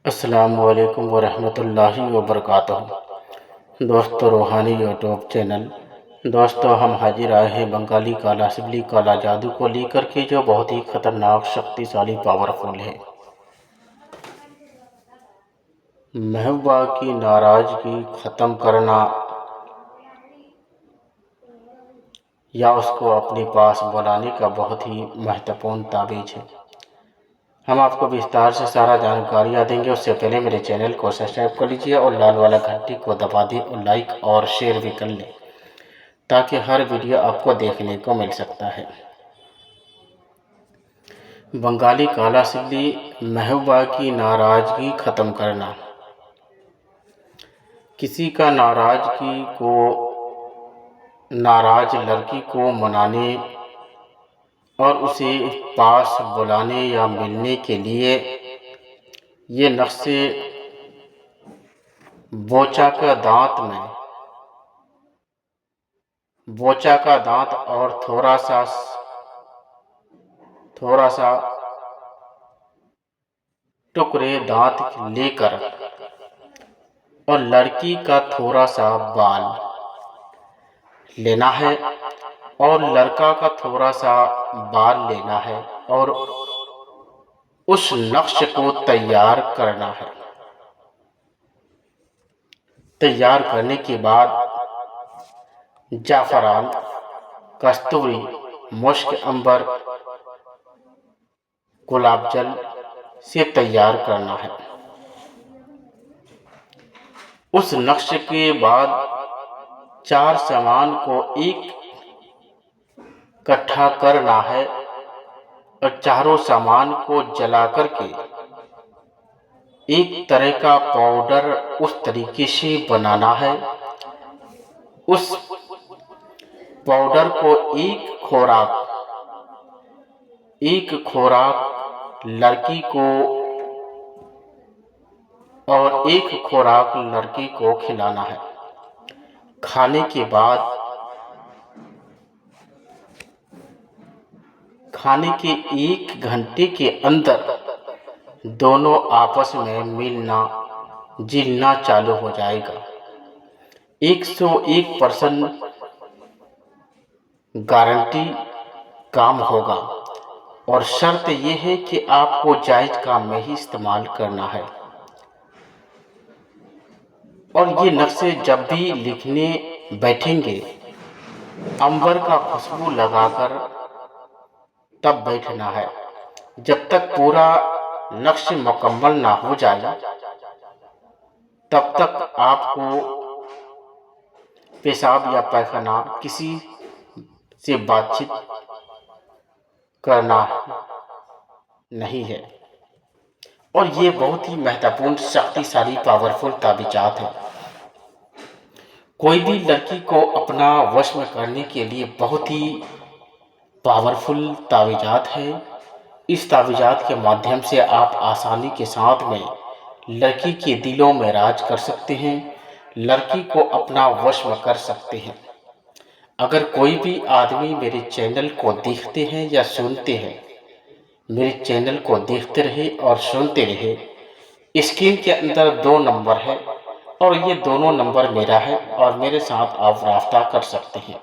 अस्सलामुअलैकुम वरहमतुल्लाहि वबरकातुहू। दोस्तों, रूहानी यूट्यूब चैनल। दोस्तों, हम हाजिर आए हैं बंगाली काला सिबली काला जादू को लेकर के, जो बहुत ही खतरनाक, शक्तिशाली, पावरफुल है। महबूबा की नाराजगी ख़त्म करना या उसको अपने पास बुलाने का बहुत ही महत्वपूर्ण ताबीज़ है। हम आपको विस्तार से सारा जानकारियाँ देंगे। उससे पहले मेरे चैनल को सब्सक्राइब कर लीजिए और लाल वाला घंटी को दबा दें और लाइक और शेयर भी कर लें, ताकि हर वीडियो आपको देखने को मिल सकता है। बंगाली काला सिबली, महबूबा की नाराज़गी ख़त्म करना। किसी का नाराज लड़की को मनाने और उसे पास बुलाने या मिलने के लिए ये नुस्खे बोचा का दांत और थोड़ा सा टुकड़े दांत लेकर और लड़की का थोड़ा सा बाल लेना है और लड़का का थोड़ा सा बाल लेना है और उस नक्श को तैयार करना है। तैयार करने के बाद जाफरान, कस्तूरी, मुश्क, अंबर, गुलाब जल से तैयार करना है। उस नक्श के बाद 4 सामान को इकट्ठा करना है और चारों सामान को जला करके एक तरह का पाउडर उस तरीके से बनाना है। उस पाउडर को एक खोराक लड़की को और एक खोराक लड़की को खिलाना है। खाने के 1 घंटे के अंदर दोनों आपस में मिलना जिलना चालू हो जाएगा। 101% गारंटी काम होगा और शर्त यह है कि आपको जायज़ काम में ही इस्तेमाल करना है। और ये नक्शे जब भी लिखने बैठेंगे, अंबर का खुशबू लगाकर तब बैठना है। जब तक पूरा नक्श मुकम्मल ना हो जाए, तब तक आपको पेशाब या पैखाना किसी से बातचीत करना नहीं है। और ये बहुत ही महत्वपूर्ण, शक्तिशाली, पावरफुल ताबीज़ात है। कोई भी लड़की को अपना वश में करने के लिए बहुत ही पावरफुल ताबीज़ात है। इस ताबीज़ात के माध्यम से आप आसानी के साथ में लड़की के दिलों में राज कर सकते हैं, लड़की को अपना वश में कर सकते हैं। अगर कोई भी आदमी मेरे चैनल को देखते हैं या सुनते हैं, मेरे चैनल को देखते रहे और सुनते रहे। स्क्रीन के अंदर 2 नंबर है और ये दोनों नंबर मेरा है और मेरे साथ आप राब्ता कर सकते हैं।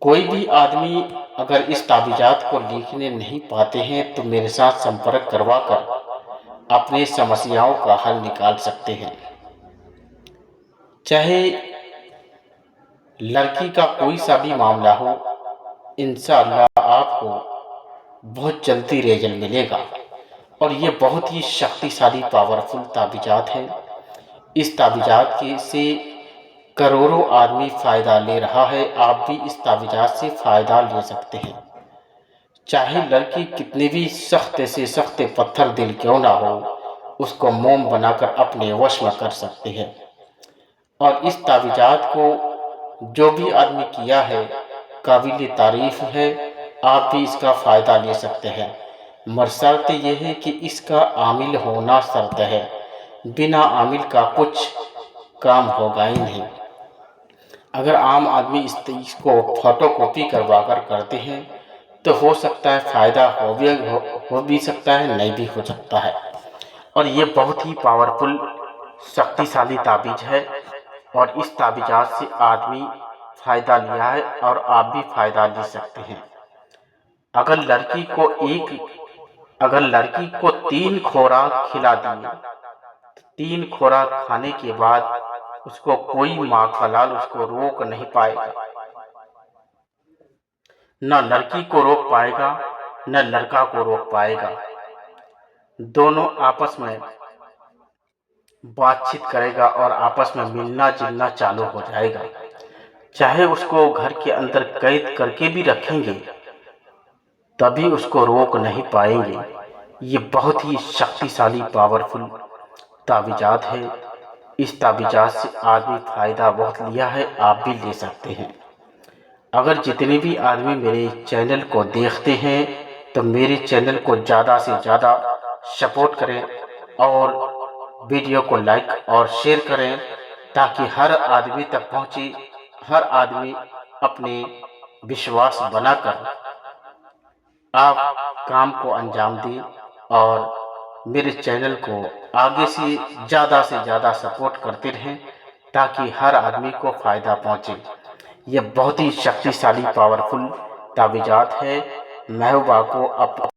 कोई भी आदमी अगर इस ताबीज़ात को लिखने नहीं पाते हैं तो मेरे साथ संपर्क करवा कर अपनी समस्याओं का हल निकाल सकते हैं। चाहे लड़की का कोई सा भी मामला हो, इंशाअल्लाह आपको बहुत जल्दी रिजल्ट मिलेगा। और ये बहुत ही शक्तिशाली, पावरफुल ताबीज़ात है। इस ताबीज़ात से करोड़ों आदमी फ़ायदा ले रहा है। आप भी इस ताबीज़ात से फ़ायदा ले सकते हैं। चाहे लड़की कितने भी सख्त से सख्त पत्थर दिल क्यों ना हो, उसको मोम बनाकर अपने वश में कर सकते हैं। और इस ताबीज़ात को जो भी आदमी किया है, काबिल तारीफ़ है। आप भी इसका फ़ायदा ले सकते हैं, मगर शर्त यह है कि इसका आमिल होना शर्त है। बिना आमिल का कुछ काम होगा ही नहीं। अगर आम आदमी इसको फोटोकॉपी करवा कर करते हैं तो हो सकता है फ़ायदा हो भी सकता है, नहीं भी हो सकता है। और ये बहुत ही पावरफुल शक्तिशाली ताबीज है और इस ताबीजात से आदमी फ़ायदा लिया है और आप भी फ़ायदा ले सकते हैं। अगर लड़की को अगर लड़की को 3 खुराक खिला दिए, 3 खुराक खाने के बाद उसको कोई माँ का लाल उसको रोक नहीं पाएगा, न लड़की को रोक पाएगा न लड़का को रोक पाएगा। दोनों आपस में बातचीत करेगा और आपस में मिलना जुलना चालू हो जाएगा। चाहे उसको घर के अंदर कैद करके भी रखेंगे तभी उसको रोक नहीं पाएंगे। ये बहुत ही शक्तिशाली पावरफुल ताबीजात है। इस ताबीजात से आदमी फ़ायदा बहुत लिया है, आप भी ले सकते हैं। अगर जितने भी आदमी मेरे चैनल को देखते हैं तो मेरे चैनल को ज़्यादा से ज़्यादा सपोर्ट करें और वीडियो को लाइक और शेयर करें ताकि हर आदमी तक पहुँचे, हर आदमी अपने विश्वास बनाकर आप काम को अंजाम दें और मेरे चैनल को आगे से ज़्यादा सपोर्ट करते रहें ताकि हर आदमी को फ़ायदा पहुँचे। यह बहुत ही शक्तिशाली पावरफुल ताबीजात है। महबूबा को